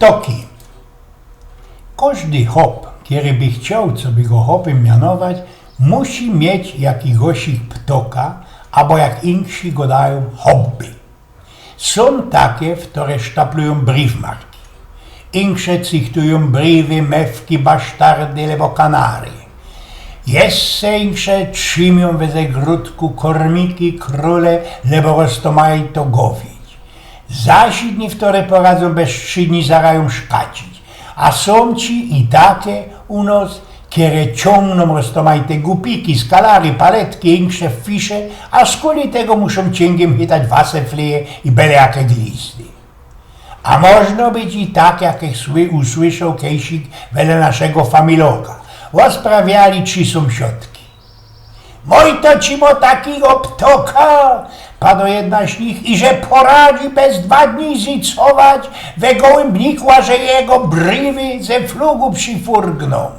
ptoki. Każdy hop, który by chciał, co by go hopem mianować, musi mieć jakiegoś ptoka, albo jak inni go dają hobby. Są takie, które sztaplują briefmarki. Insze cychtują briewy, mewki, basztardy lebo kanary. Jeszcze insze trzymią we zagródku kormiki, króle, lebo roztomają to gowić. Zaś inni, które poradzą bez 3 dni zarają szkacić. A są ci i takie u nas, które ciągną roztomają te gupiki, skalary, paletki, insze fisze, a z kolei tego muszą cięgiem chytać wasefleje i byle jakie glisty. A można być i tak, jak usłyszał kiedyś wiele naszego familoka. Rozprawiali 3 sąsiadki. Moj to ci mo takiego ptoka, padła jedna z nich, i że poradzi bez 2 dni zicować we gołębniku, a że jego brywy ze flugu przyfurgną.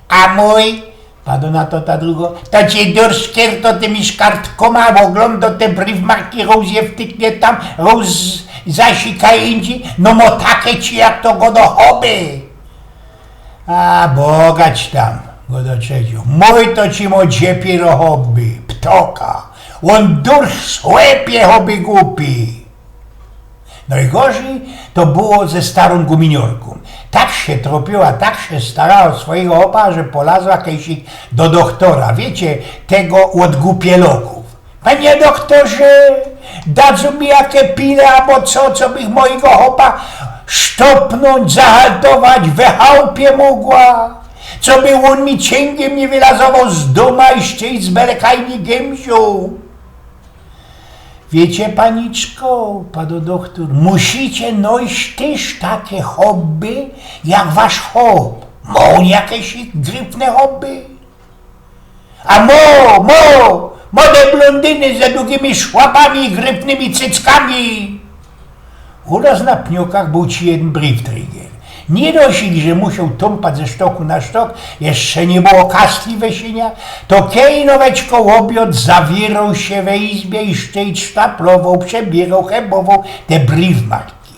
A mój, padł na to ta druga, to ci durskier, to tymi szkartkoma ogląda te brywmarki, roz je wtyknie tam, roz zasika indziej, no mo takie ci jak to go do hobby. A bogać tam, go do trzeciego. Mój to ci mo dziepiro hobby, ptoka. On durch słepie hobby głupi. No i gorzej to było ze starą guminiorką. Tak się tropiła, tak się starała o swojego opa, że polazła kiedyś do doktora. Wiecie, tego od głupieloków. Panie doktorze, dadzą mi jakie pile albo co bych mojego hopa sztopnąć, zahaltować, we chałupie mogła. Co by on mi cięgiem nie wylazował z doma i ścieć z belekajni gęsią. Wiecie, paniczko, padł doktor, musicie nojść też takie hobby, jak wasz hop. Mo jakieś grypne hobby? A młode blondyny ze długimi szłapami i grypnymi cyckami. U nas na pniokach był ci jeden briefträger. Nie dość, że musiał tąpać ze sztoku na sztok, jeszcze nie było kastli we sieniach, to kejnoweczko łobiot zawierał się we izbie i szczęść sztaplował, przebierał, chebował te briefmarki.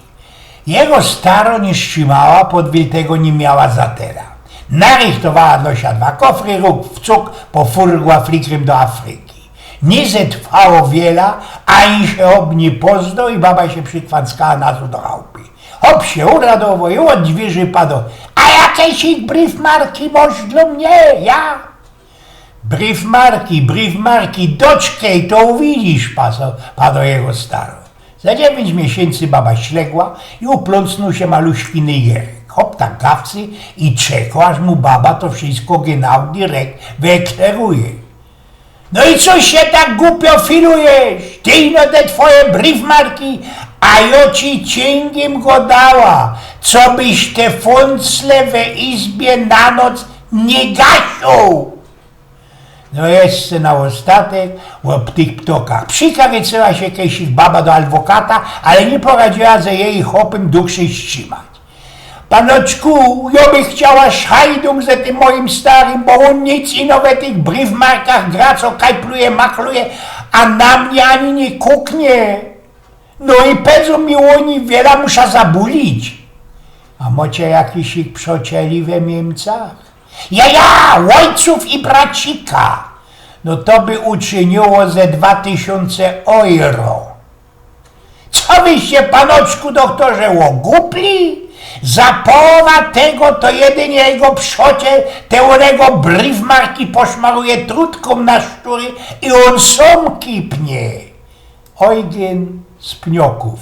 Jego staro nie trzymała, podwiltego nie miała zatera. Narychtowała do siadła kofry, róg w cuk, pofurgła flikrem do Afryki. Nie zetrwało wiela, ani się nie poznał i baba się przykwanskała nazu do chałupy. Hop się uradował i od drzwi padł. A jakieś ich briefmarki masz dla mnie, ja? Briefmarki, doczkę to uwidzisz, padł jego staro. Za 9 miesięcy baba śległa i uplącnął się maluśki nyjerek. Hop tak gawcy i czekał, aż mu baba to wszystko genau direkt wyekleruje. No i co się tak głupio filujesz? Ty no te twoje briefmarki, a ja ci cięgiem go dała, co byś te funcle we izbie na noc nie gasił. No jeszcze na ostatek o tych ptokach. Przykarycyła się kiedyś baba do adwokata, ale nie poradziła ze jej chłopem dłużej ścimać. Panoczku, ja by chciała szajdą ze tym moim starym, bo on nic ino we tych briefmarkach gra, co kajpluje, machluje, a na mnie ani nie kuknie. No i pedzą mi oni wiele muszę zabulić. A macie jakiś ich przyjacieli we Niemcach? Ja, ojców i bracika. No to by uczyniło ze 2000 euro. Co wyście, panoczku doktorze, łogupli? Za połowa tego to jedynie jego przyjaciel teorego briefmarki poszmaruje trutką na szczury i on sam kipnie. Eugen z Pnioków.